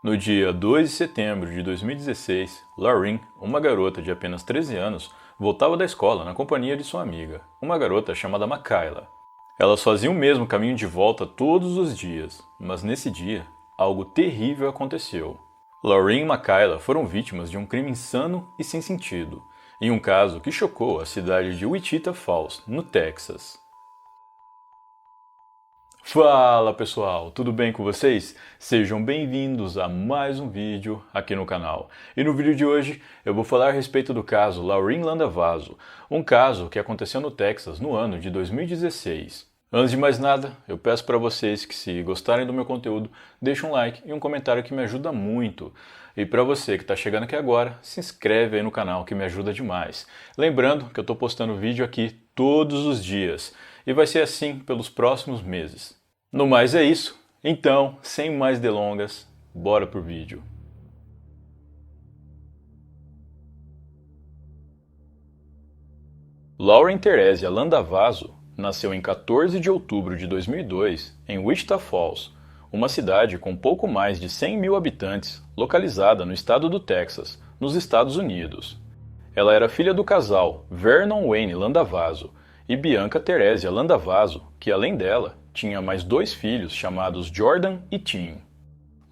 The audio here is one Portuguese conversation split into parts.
No dia 2 de setembro de 2016, Lauren, uma garota de apenas 13 anos, voltava da escola na companhia de sua amiga, uma garota chamada Makayla. Elas faziam o mesmo caminho de volta todos os dias, mas nesse dia, algo terrível aconteceu. Lauren e Makayla foram vítimas de um crime insano e sem sentido, em um caso que chocou a cidade de Wichita Falls, no Texas. Fala pessoal, tudo bem com vocês? Sejam bem-vindos a mais um vídeo aqui no canal. E no vídeo de hoje eu vou falar a respeito do caso Lauren Landavazo, um caso que aconteceu no Texas no ano de 2016. Antes de mais nada, eu peço para vocês que, se gostarem do meu conteúdo, deixem um like e um comentário que me ajuda muito. E para você que está chegando aqui agora, se inscreve aí no canal que me ajuda demais. Lembrando que eu estou postando vídeo aqui todos os dias. E vai ser assim pelos próximos meses. No mais é isso, então, sem mais delongas, bora pro vídeo. Lauren Theresia Landavazo nasceu em 14 de outubro de 2002 em Wichita Falls, uma cidade com pouco mais de 100 mil habitantes, localizada no estado do Texas, nos Estados Unidos. Ela era filha do casal Vernon Wayne Landavazo e Bianca Theresia Landavazo, que além dela, tinha mais dois filhos chamados Jordan e Tim.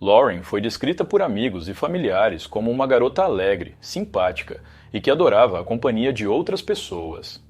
Lauren foi descrita por amigos e familiares como uma garota alegre, simpática e que adorava a companhia de outras pessoas.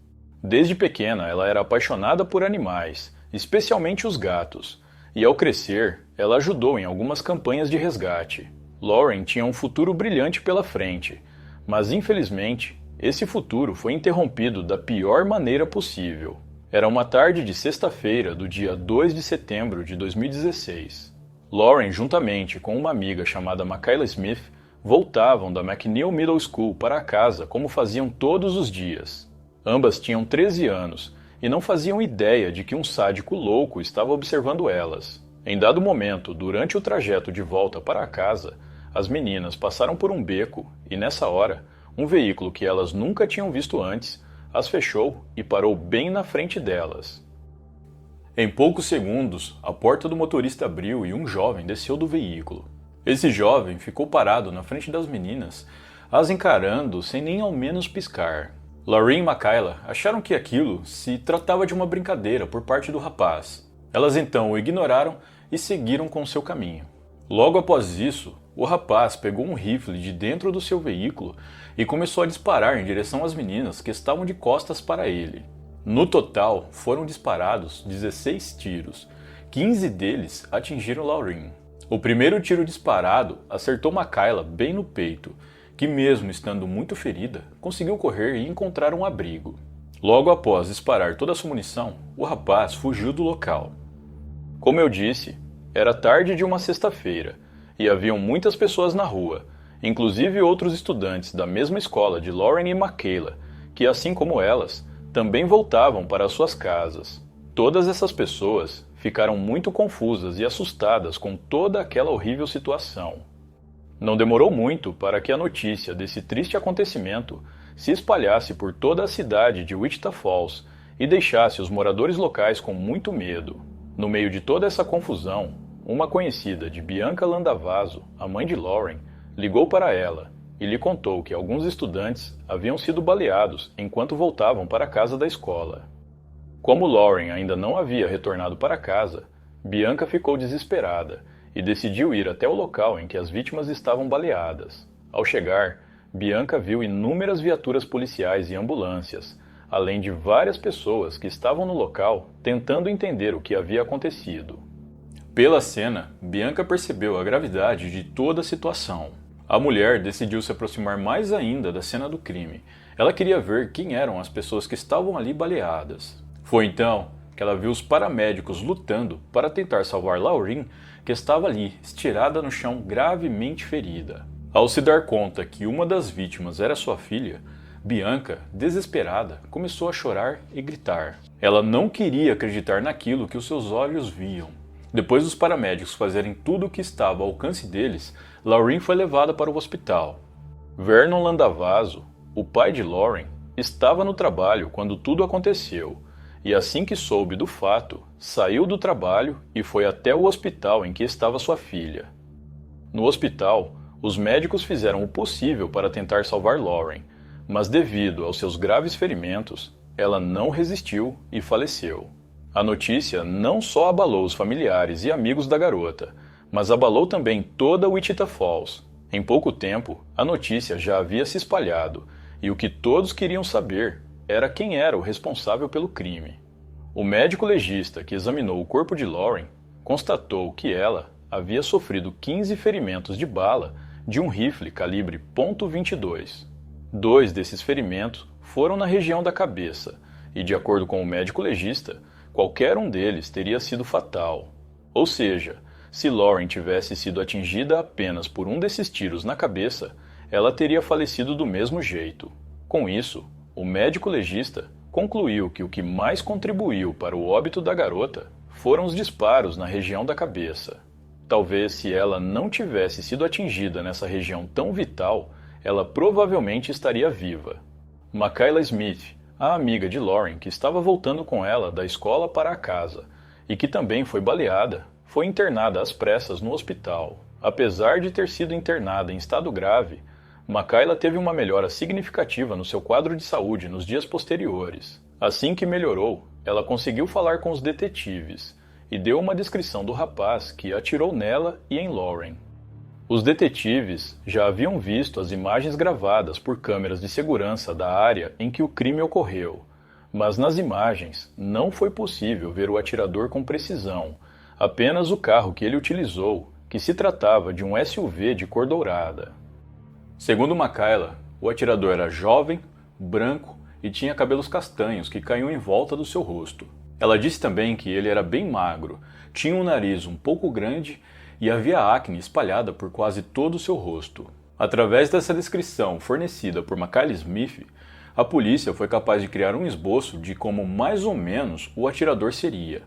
Desde pequena, ela era apaixonada por animais, especialmente os gatos, e ao crescer, ela ajudou em algumas campanhas de resgate. Lauren tinha um futuro brilhante pela frente, mas infelizmente, esse futuro foi interrompido da pior maneira possível. Era uma tarde de sexta-feira do dia 2 de setembro de 2016. Lauren, juntamente com uma amiga chamada Makayla Smith, voltavam da McNeil Middle School para casa como faziam todos os dias. Ambas tinham 13 anos e não faziam ideia de que um sádico louco estava observando elas. Em dado momento, durante o trajeto de volta para casa, as meninas passaram por um beco e, nessa hora, um veículo que elas nunca tinham visto antes as fechou e parou bem na frente delas. Em poucos segundos, a porta do motorista abriu e um jovem desceu do veículo. Esse jovem ficou parado na frente das meninas, as encarando sem nem ao menos piscar. Lauren e Makayla acharam que aquilo se tratava de uma brincadeira por parte do rapaz. Elas então o ignoraram e seguiram com seu caminho. Logo após isso, o rapaz pegou um rifle de dentro do seu veículo e começou a disparar em direção às meninas que estavam de costas para ele. No total, foram disparados 16 tiros. 15 deles atingiram Lauren. O primeiro tiro disparado acertou Makayla bem no peito, que mesmo estando muito ferida, conseguiu correr e encontrar um abrigo. Logo após disparar toda a sua munição, o rapaz fugiu do local. Como eu disse, era tarde de uma sexta-feira, e haviam muitas pessoas na rua, inclusive outros estudantes da mesma escola de Lauren e Makayla, que assim como elas, também voltavam para suas casas. Todas essas pessoas ficaram muito confusas e assustadas com toda aquela horrível situação. Não demorou muito para que a notícia desse triste acontecimento se espalhasse por toda a cidade de Wichita Falls e deixasse os moradores locais com muito medo. No meio de toda essa confusão, uma conhecida de Bianca Landavazo, a mãe de Lauren, ligou para ela e lhe contou que alguns estudantes haviam sido baleados enquanto voltavam para a casa da escola. Como Lauren ainda não havia retornado para casa, Bianca ficou desesperada e decidiu ir até o local em que as vítimas estavam baleadas. Ao chegar, Bianca viu inúmeras viaturas policiais e ambulâncias, além de várias pessoas que estavam no local tentando entender o que havia acontecido. Pela cena, Bianca percebeu a gravidade de toda a situação. A mulher decidiu se aproximar mais ainda da cena do crime. Ela queria ver quem eram as pessoas que estavam ali baleadas. Foi então que ela viu os paramédicos lutando para tentar salvar Lauren, que estava ali, estirada no chão, gravemente ferida. Ao se dar conta que uma das vítimas era sua filha, Bianca, desesperada, começou a chorar e gritar. Ela não queria acreditar naquilo que os seus olhos viam. Depois dos paramédicos fazerem tudo o que estava ao alcance deles, Lauren foi levada para o hospital. Vernon Landavazo, o pai de Lauren, estava no trabalho quando tudo aconteceu, e assim que soube do fato, saiu do trabalho e foi até o hospital em que estava sua filha. No hospital, os médicos fizeram o possível para tentar salvar Lauren, mas devido aos seus graves ferimentos, ela não resistiu e faleceu. A notícia não só abalou os familiares e amigos da garota, mas abalou também toda Wichita Falls. Em pouco tempo, a notícia já havia se espalhado, e o que todos queriam saber era quem era o responsável pelo crime. O médico legista que examinou o corpo de Lauren constatou que ela havia sofrido 15 ferimentos de bala de um rifle calibre .22. 2 desses ferimentos foram na região da cabeça, e de acordo com o médico legista, qualquer um deles teria sido fatal. Ou seja, se Lauren tivesse sido atingida apenas por um desses tiros na cabeça, ela teria falecido do mesmo jeito. Com isso, o médico legista concluiu que o que mais contribuiu para o óbito da garota foram os disparos na região da cabeça. Talvez se ela não tivesse sido atingida nessa região tão vital, ela provavelmente estaria viva. Makayla Smith, a amiga de Lauren que estava voltando com ela da escola para a casa e que também foi baleada, foi internada às pressas no hospital. Apesar de ter sido internada em estado grave, Makayla teve uma melhora significativa no seu quadro de saúde nos dias posteriores. Assim que melhorou, ela conseguiu falar com os detetives e deu uma descrição do rapaz que atirou nela e em Lauren. Os detetives já haviam visto as imagens gravadas por câmeras de segurança da área em que o crime ocorreu, mas nas imagens não foi possível ver o atirador com precisão, apenas o carro que ele utilizou, que se tratava de um SUV de cor dourada. Segundo Makayla, o atirador era jovem, branco e tinha cabelos castanhos que caíam em volta do seu rosto. Ela disse também que ele era bem magro, tinha um nariz um pouco grande e havia acne espalhada por quase todo o seu rosto. Através dessa descrição fornecida por Makayla Smith, a polícia foi capaz de criar um esboço de como mais ou menos o atirador seria.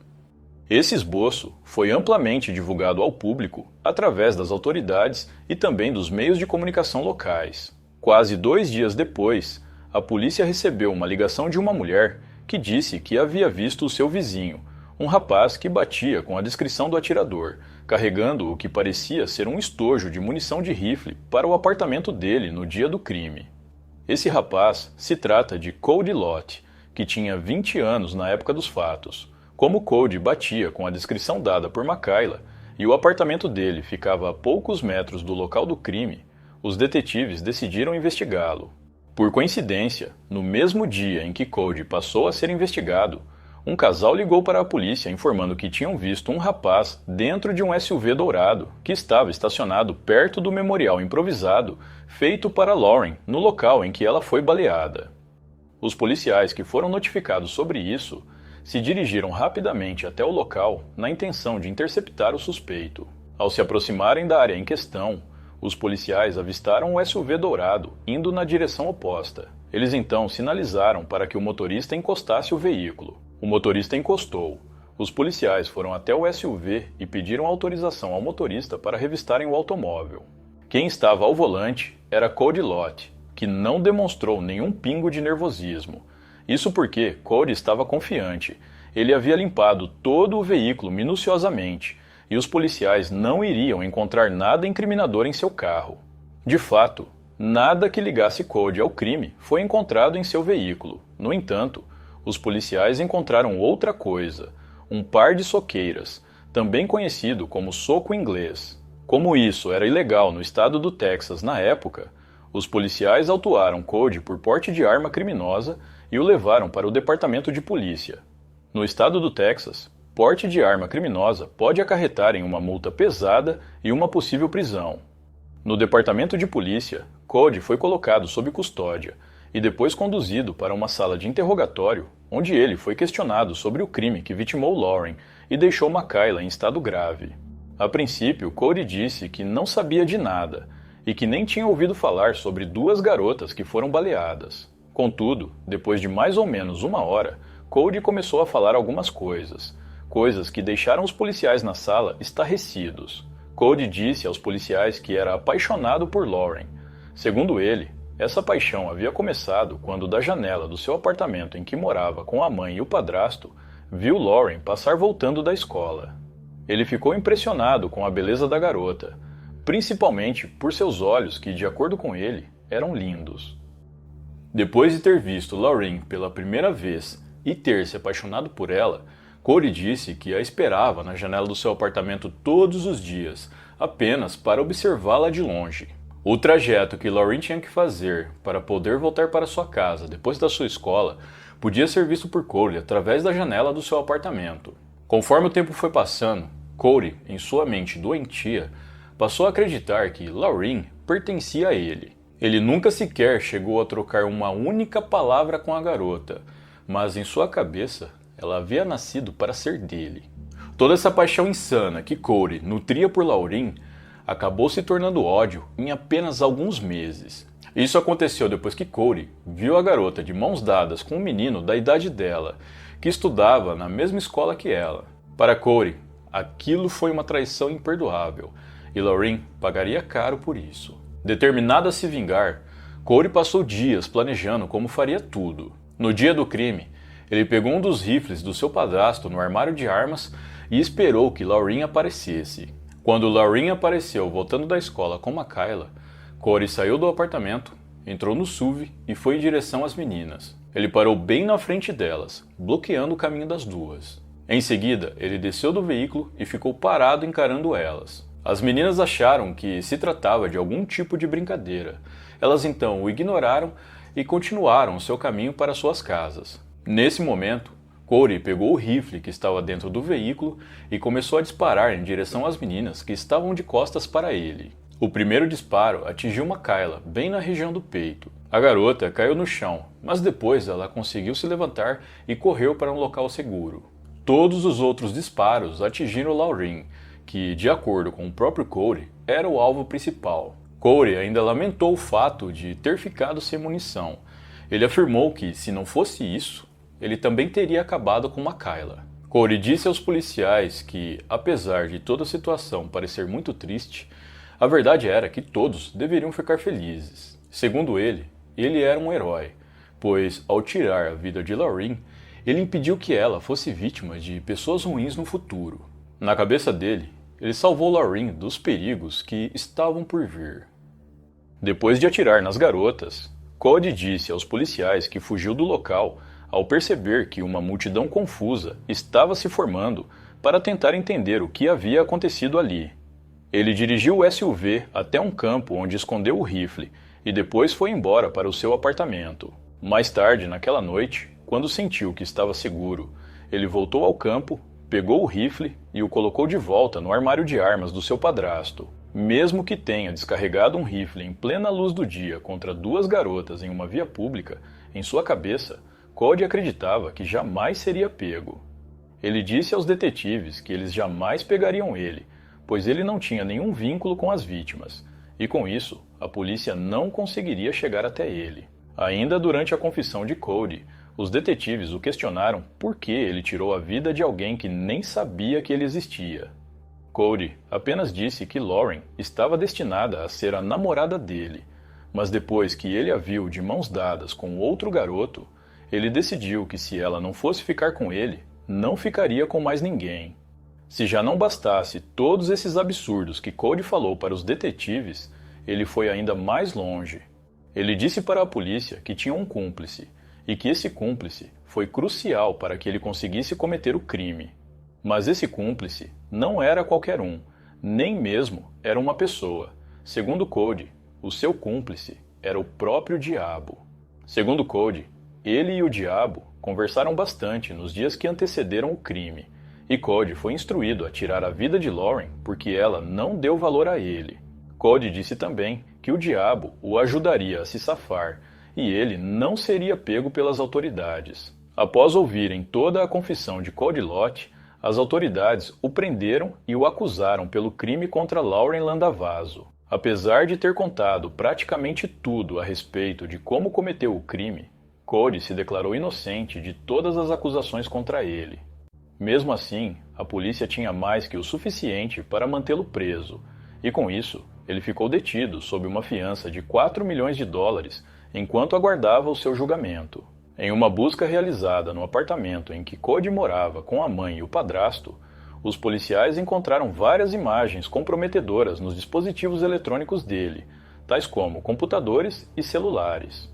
Esse esboço foi amplamente divulgado ao público através das autoridades e também dos meios de comunicação locais. Quase 2 dias depois, a polícia recebeu uma ligação de uma mulher que disse que havia visto o seu vizinho, um rapaz que batia com a descrição do atirador, carregando o que parecia ser um estojo de munição de rifle para o apartamento dele no dia do crime. Esse rapaz se trata de Cody Lott, que tinha 20 anos na época dos fatos. Como Cody batia com a descrição dada por Makayla e o apartamento dele ficava a poucos metros do local do crime, os detetives decidiram investigá-lo. Por coincidência, no mesmo dia em que Cody passou a ser investigado, um casal ligou para a polícia informando que tinham visto um rapaz dentro de um SUV dourado que estava estacionado perto do memorial improvisado feito para Lauren no local em que ela foi baleada. Os policiais que foram notificados sobre isso se dirigiram rapidamente até o local na intenção de interceptar o suspeito. Ao se aproximarem da área em questão, os policiais avistaram o SUV dourado indo na direção oposta. Eles então sinalizaram para que o motorista encostasse o veículo. O motorista encostou. Os policiais foram até o SUV e pediram autorização ao motorista para revistarem o automóvel. Quem estava ao volante era Cody Lott, que não demonstrou nenhum pingo de nervosismo. Isso porque Cody estava confiante. Ele havia limpado todo o veículo minuciosamente e os policiais não iriam encontrar nada incriminador em seu carro. De fato, nada que ligasse Cody ao crime foi encontrado em seu veículo. No entanto, os policiais encontraram outra coisa, um par de soqueiras, também conhecido como soco inglês. Como isso era ilegal no estado do Texas na época, os policiais autuaram Cody por porte de arma criminosa e o levaram para o departamento de polícia. No estado do Texas, porte de arma criminosa pode acarretar em uma multa pesada e uma possível prisão. No departamento de polícia, Cody foi colocado sob custódia e depois conduzido para uma sala de interrogatório, onde ele foi questionado sobre o crime que vitimou Lauren e deixou Makayla em estado grave. A princípio, Cody disse que não sabia de nada e que nem tinha ouvido falar sobre 2 garotas que foram baleadas. Contudo, depois de mais ou menos 1 hora, Cody começou a falar algumas coisas que deixaram os policiais na sala estarrecidos. Cody disse aos policiais que era apaixonado por Lauren. Segundo ele, essa paixão havia começado quando da janela do seu apartamento em que morava com a mãe e o padrasto, viu Lauren passar voltando da escola. Ele ficou impressionado com a beleza da garota, principalmente por seus olhos que, de acordo com ele, eram lindos. Depois de ter visto Lauren pela primeira vez e ter se apaixonado por ela, Cody disse que a esperava na janela do seu apartamento todos os dias, apenas para observá-la de longe. O trajeto que Lauren tinha que fazer para poder voltar para sua casa depois da sua escola podia ser visto por Cody através da janela do seu apartamento. Conforme o tempo foi passando, Cody, em sua mente doentia, passou a acreditar que Lauren pertencia a ele. Ele nunca sequer chegou a trocar uma única palavra com a garota, mas em sua cabeça ela havia nascido para ser dele. Toda essa paixão insana que Cody nutria por Lauren acabou se tornando ódio em apenas alguns meses. Isso aconteceu depois que Cody viu a garota de mãos dadas com um menino da idade dela, que estudava na mesma escola que ela. Para Cody, aquilo foi uma traição imperdoável, e Lauren pagaria caro por isso. Determinado a se vingar, Cody passou dias planejando como faria tudo. No dia do crime, ele pegou um dos rifles do seu padrasto no armário de armas e esperou que Lauren aparecesse. Quando Lauren apareceu voltando da escola com Makayla, Cody saiu do apartamento, entrou no SUV e foi em direção às meninas. Ele parou bem na frente delas, bloqueando o caminho das duas. Em seguida, ele desceu do veículo e ficou parado encarando elas. As meninas acharam que se tratava de algum tipo de brincadeira. Elas então o ignoraram e continuaram o seu caminho para suas casas. Nesse momento, Cody pegou o rifle que estava dentro do veículo e começou a disparar em direção às meninas que estavam de costas para ele. O primeiro disparo atingiu Makayla bem na região do peito. A garota caiu no chão, mas depois ela conseguiu se levantar e correu para um local seguro. Todos os outros disparos atingiram Lauren, que, de acordo com o próprio Cody, era o alvo principal. Cody ainda lamentou o fato de ter ficado sem munição. Ele afirmou que, se não fosse isso, ele também teria acabado com Makayla. Cody disse aos policiais que, apesar de toda a situação parecer muito triste, a verdade era que todos deveriam ficar felizes. Segundo ele era um herói, pois, ao tirar a vida de Lauren, ele impediu que ela fosse vítima de pessoas ruins no futuro. Na cabeça dele, ele salvou Lauren dos perigos que estavam por vir. Depois de atirar nas garotas, Cody disse aos policiais que fugiu do local ao perceber que uma multidão confusa estava se formando para tentar entender o que havia acontecido ali. Ele dirigiu o SUV até um campo onde escondeu o rifle e depois foi embora para o seu apartamento. Mais tarde, naquela noite, quando sentiu que estava seguro, ele voltou ao campo, pegou o rifle e o colocou de volta no armário de armas do seu padrasto. Mesmo que tenha descarregado um rifle em plena luz do dia contra duas garotas em uma via pública, em sua cabeça, Cody acreditava que jamais seria pego. Ele disse aos detetives que eles jamais pegariam ele, pois ele não tinha nenhum vínculo com as vítimas, e com isso, a polícia não conseguiria chegar até ele. Ainda durante a confissão de Cody, os detetives o questionaram por que ele tirou a vida de alguém que nem sabia que ele existia. Cody apenas disse que Lauren estava destinada a ser a namorada dele, mas depois que ele a viu de mãos dadas com outro garoto, ele decidiu que se ela não fosse ficar com ele, não ficaria com mais ninguém. Se já não bastasse todos esses absurdos que Cody falou para os detetives, ele foi ainda mais longe. Ele disse para a polícia que tinha um cúmplice, e que esse cúmplice foi crucial para que ele conseguisse cometer o crime. Mas esse cúmplice não era qualquer um, nem mesmo era uma pessoa. Segundo Cody, o seu cúmplice era o próprio diabo. Segundo Cody, ele e o diabo conversaram bastante nos dias que antecederam o crime, e Cody foi instruído a tirar a vida de Lauren porque ela não deu valor a ele. Cody disse também que o diabo o ajudaria a se safar, e ele não seria pego pelas autoridades. Após ouvirem toda a confissão de Cody Lott, as autoridades o prenderam e o acusaram pelo crime contra Lauren Landavazo. Apesar de ter contado praticamente tudo a respeito de como cometeu o crime, Cody se declarou inocente de todas as acusações contra ele. Mesmo assim, a polícia tinha mais que o suficiente para mantê-lo preso, e com isso, ele ficou detido sob uma fiança de 4 milhões de dólares enquanto aguardava o seu julgamento. Em uma busca realizada no apartamento em que Cody morava com a mãe e o padrasto, os policiais encontraram várias imagens comprometedoras nos dispositivos eletrônicos dele, tais como computadores e celulares.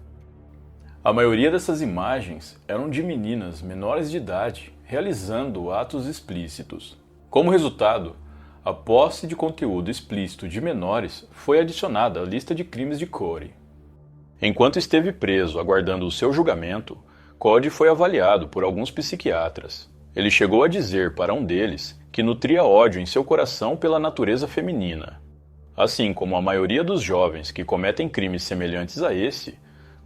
A maioria dessas imagens eram de meninas menores de idade realizando atos explícitos. Como resultado, a posse de conteúdo explícito de menores foi adicionada à lista de crimes de Cody. Enquanto esteve preso aguardando o seu julgamento, Cody foi avaliado por alguns psiquiatras. Ele chegou a dizer para um deles que nutria ódio em seu coração pela natureza feminina. Assim como a maioria dos jovens que cometem crimes semelhantes a esse,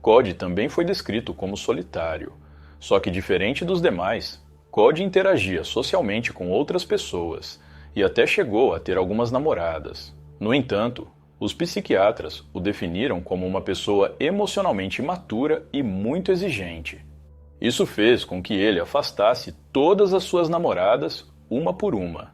Cody também foi descrito como solitário. Só que diferente dos demais, Cody interagia socialmente com outras pessoas e até chegou a ter algumas namoradas. No entanto, os psiquiatras o definiram como uma pessoa emocionalmente imatura e muito exigente. Isso fez com que ele afastasse todas as suas namoradas, uma por uma.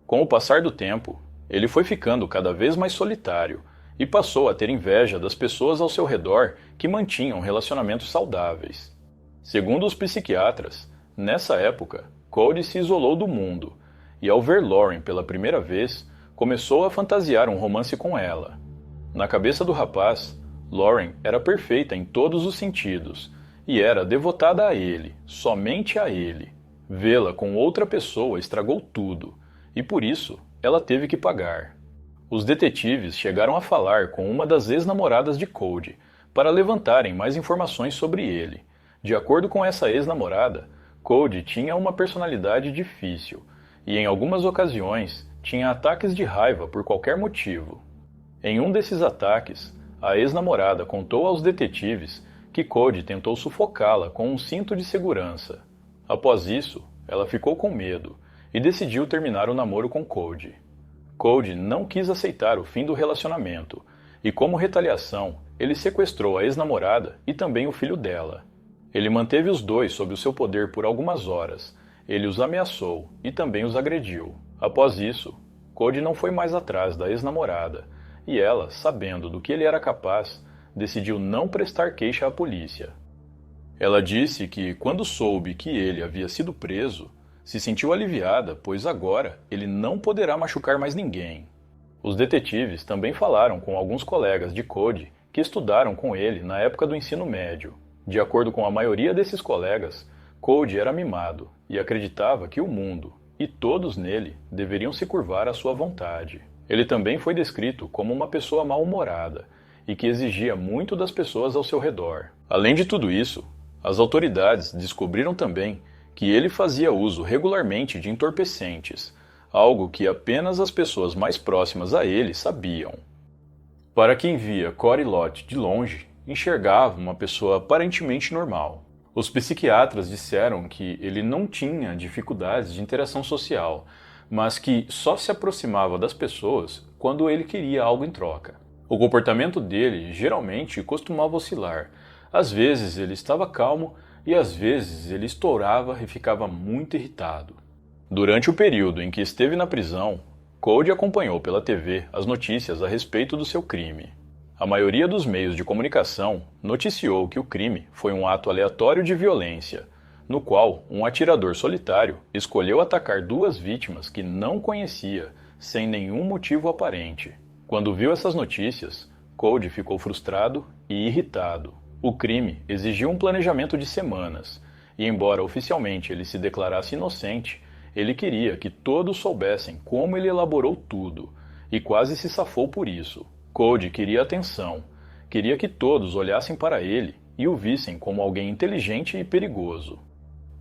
Com o passar do tempo, ele foi ficando cada vez mais solitário e passou a ter inveja das pessoas ao seu redor que mantinham relacionamentos saudáveis. Segundo os psiquiatras, nessa época, Cody se isolou do mundo e, ao ver Lauren pela primeira vez, começou a fantasiar um romance com ela. Na cabeça do rapaz, Lauren era perfeita em todos os sentidos e era devotada a ele, somente a ele. Vê-la com outra pessoa estragou tudo, e por isso ela teve que pagar. Os detetives chegaram a falar com uma das ex-namoradas de Cody para levantarem mais informações sobre ele. De acordo com essa ex-namorada, Cody tinha uma personalidade difícil e, em algumas ocasiões, tinha ataques de raiva por qualquer motivo. Em um desses ataques, a ex-namorada contou aos detetives que Cody tentou sufocá-la com um cinto de segurança. Após isso, ela ficou com medo e decidiu terminar o namoro com Cody. Cody não quis aceitar o fim do relacionamento e, como retaliação, ele sequestrou a ex-namorada e também o filho dela. Ele manteve os dois sob o seu poder por algumas horas. Ele os ameaçou e também os agrediu. Após isso, Cody não foi mais atrás da ex-namorada e ela, sabendo do que ele era capaz, decidiu não prestar queixa à polícia. Ela disse que, quando soube que ele havia sido preso, se sentiu aliviada, pois agora ele não poderá machucar mais ninguém. Os detetives também falaram com alguns colegas de Cody que estudaram com ele na época do ensino médio. De acordo com a maioria desses colegas, Cody era mimado e acreditava que o mundo, e todos nele, deveriam se curvar à sua vontade. Ele também foi descrito como uma pessoa mal-humorada e que exigia muito das pessoas ao seu redor. Além de tudo isso, as autoridades descobriram também que ele fazia uso regularmente de entorpecentes, algo que apenas as pessoas mais próximas a ele sabiam. Para quem via Cody Lott de longe, enxergava uma pessoa aparentemente normal. Os psiquiatras disseram que ele não tinha dificuldades de interação social, mas que só se aproximava das pessoas quando ele queria algo em troca. O comportamento dele geralmente costumava oscilar. Às vezes ele estava calmo e às vezes ele estourava e ficava muito irritado. Durante o período em que esteve na prisão, Cody acompanhou pela TV as notícias a respeito do seu crime. A maioria dos meios de comunicação noticiou que o crime foi um ato aleatório de violência, no qual um atirador solitário escolheu atacar duas vítimas que não conhecia, sem nenhum motivo aparente. Quando viu essas notícias, Cody ficou frustrado e irritado. O crime exigiu um planejamento de semanas, e embora oficialmente ele se declarasse inocente, ele queria que todos soubessem como ele elaborou tudo, e quase se safou por isso. Cody queria atenção, queria que todos olhassem para ele e o vissem como alguém inteligente e perigoso.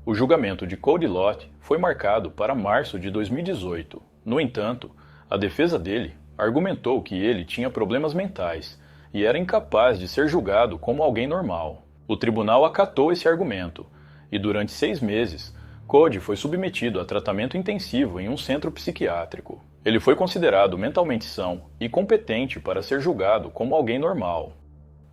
O julgamento de Cody Lott foi marcado para março de 2018. No entanto, a defesa dele argumentou que ele tinha problemas mentais e era incapaz de ser julgado como alguém normal. O tribunal acatou esse argumento e, durante 6 meses, Cody foi submetido a tratamento intensivo em um centro psiquiátrico. Ele foi considerado mentalmente são e competente para ser julgado como alguém normal.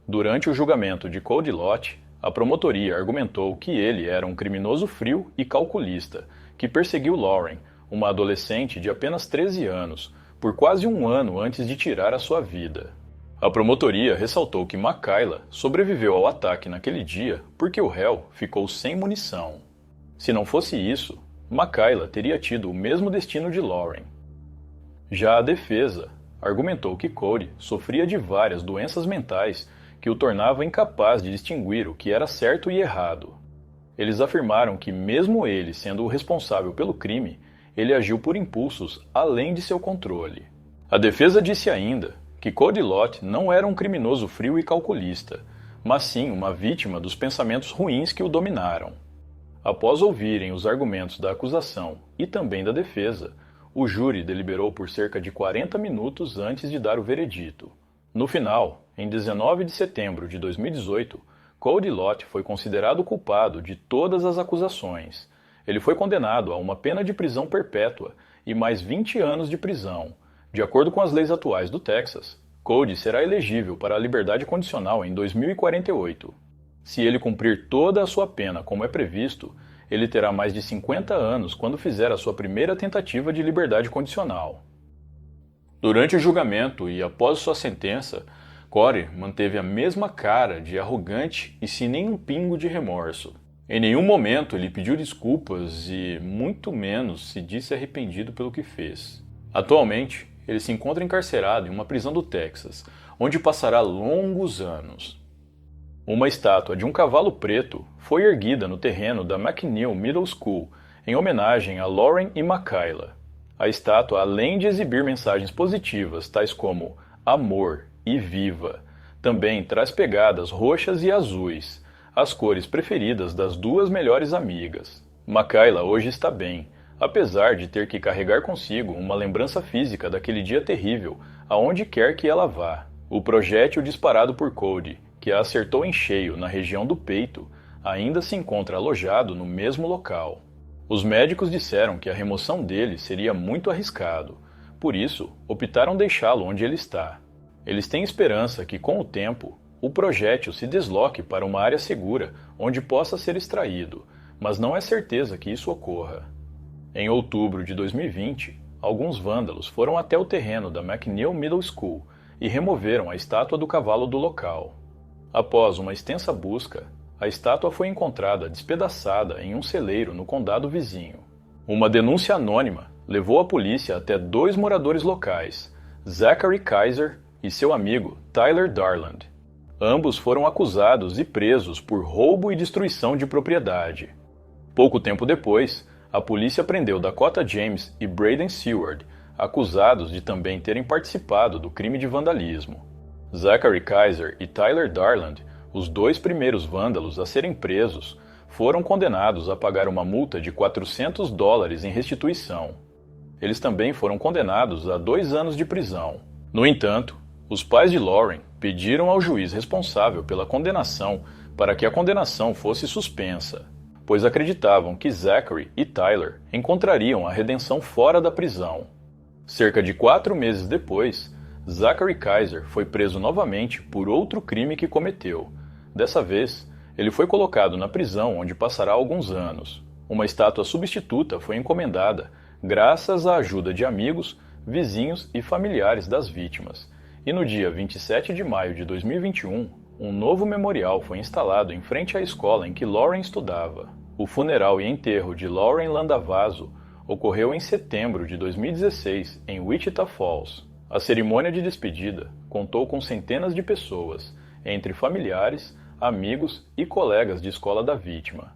Durante o julgamento de Cody Lott, a promotoria argumentou que ele era um criminoso frio e calculista, que perseguiu Lauren, uma adolescente de apenas 13 anos, por quase um ano antes de tirar a sua vida. A promotoria ressaltou que Makayla sobreviveu ao ataque naquele dia porque o réu ficou sem munição. Se não fosse isso, Makayla teria tido o mesmo destino de Lauren. Já a defesa argumentou que Cody sofria de várias doenças mentais que o tornavam incapaz de distinguir o que era certo e errado. Eles afirmaram que, mesmo ele sendo o responsável pelo crime, ele agiu por impulsos além de seu controle. A defesa disse ainda que Cody Lott não era um criminoso frio e calculista, mas sim uma vítima dos pensamentos ruins que o dominaram. Após ouvirem os argumentos da acusação e também da defesa, o júri deliberou por cerca de 40 minutos antes de dar o veredito. No final, em 19 de setembro de 2018, Cody Lott foi considerado culpado de todas as acusações. Ele foi condenado a uma pena de prisão perpétua e mais 20 anos de prisão. De acordo com as leis atuais do Texas, Cody será elegível para a liberdade condicional em 2048. Se ele cumprir toda a sua pena como é previsto, ele terá mais de 50 anos quando fizer a sua primeira tentativa de liberdade condicional. Durante o julgamento e após sua sentença, Cody manteve a mesma cara de arrogante e sem nenhum pingo de remorso. Em nenhum momento ele pediu desculpas e, muito menos, se disse arrependido pelo que fez. Atualmente, ele se encontra encarcerado em uma prisão do Texas, onde passará longos anos. Uma estátua de um cavalo preto foi erguida no terreno da McNeil Middle School, em homenagem a Lauren e Makayla. A estátua, além de exibir mensagens positivas, tais como amor e viva, também traz pegadas roxas e azuis, as cores preferidas das duas melhores amigas. Makayla hoje está bem, apesar de ter que carregar consigo uma lembrança física daquele dia terrível, aonde quer que ela vá. O projétil disparado por Cody, que a acertou em cheio na região do peito, ainda se encontra alojado no mesmo local. Os médicos disseram que a remoção dele seria muito arriscado, por isso optaram deixá-lo onde ele está. Eles têm esperança que, com o tempo, o projétil se desloque para uma área segura onde possa ser extraído, mas não é certeza que isso ocorra. Em outubro de 2020, alguns vândalos foram até o terreno da McNeil Middle School e removeram a estátua do cavalo do local. Após uma extensa busca, a estátua foi encontrada despedaçada em um celeiro no condado vizinho. Uma denúncia anônima levou a polícia até dois moradores locais, Zachary Kaiser e seu amigo Tyler Darland. Ambos foram acusados e presos por roubo e destruição de propriedade. Pouco tempo depois, a polícia prendeu Dakota James e Braden Seward, acusados de também terem participado do crime de vandalismo. Zachary Kaiser e Tyler Darland, os dois primeiros vândalos a serem presos, foram condenados a pagar uma multa de $400 em restituição. Eles também foram condenados a 2 anos de prisão. No entanto, os pais de Lauren pediram ao juiz responsável pela condenação para que a condenação fosse suspensa, pois acreditavam que Zachary e Tyler encontrariam a redenção fora da prisão. Cerca de 4 meses depois, Zachary Kaiser foi preso novamente por outro crime que cometeu. Dessa vez, ele foi colocado na prisão onde passará alguns anos. Uma estátua substituta foi encomendada graças à ajuda de amigos, vizinhos e familiares das vítimas. E no dia 27 de maio de 2021, um novo memorial foi instalado em frente à escola em que Lauren estudava. O funeral e enterro de Lauren Landavazo ocorreu em setembro de 2016 em Wichita Falls. A cerimônia de despedida contou com centenas de pessoas, entre familiares, amigos e colegas de escola da vítima.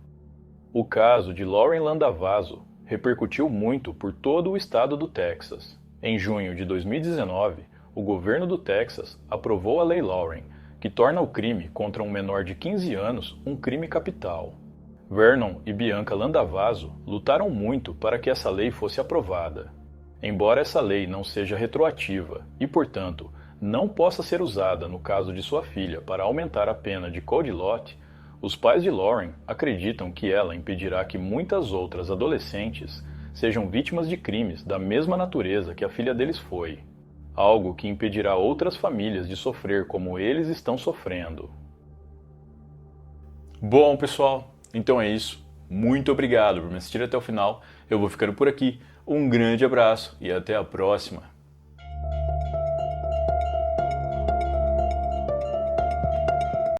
O caso de Lauren Landavazo repercutiu muito por todo o estado do Texas. Em junho de 2019, o governo do Texas aprovou a Lei Lauren, que torna o crime contra um menor de 15 anos um crime capital. Vernon e Bianca Landavazo lutaram muito para que essa lei fosse aprovada. Embora essa lei não seja retroativa e, portanto, não possa ser usada no caso de sua filha para aumentar a pena de Cody Lott, os pais de Lauren acreditam que ela impedirá que muitas outras adolescentes sejam vítimas de crimes da mesma natureza que a filha deles foi, algo que impedirá outras famílias de sofrer como eles estão sofrendo. Bom, pessoal, então é isso. Muito obrigado por me assistir até o final. Eu vou ficando por aqui. Um grande abraço e até a próxima.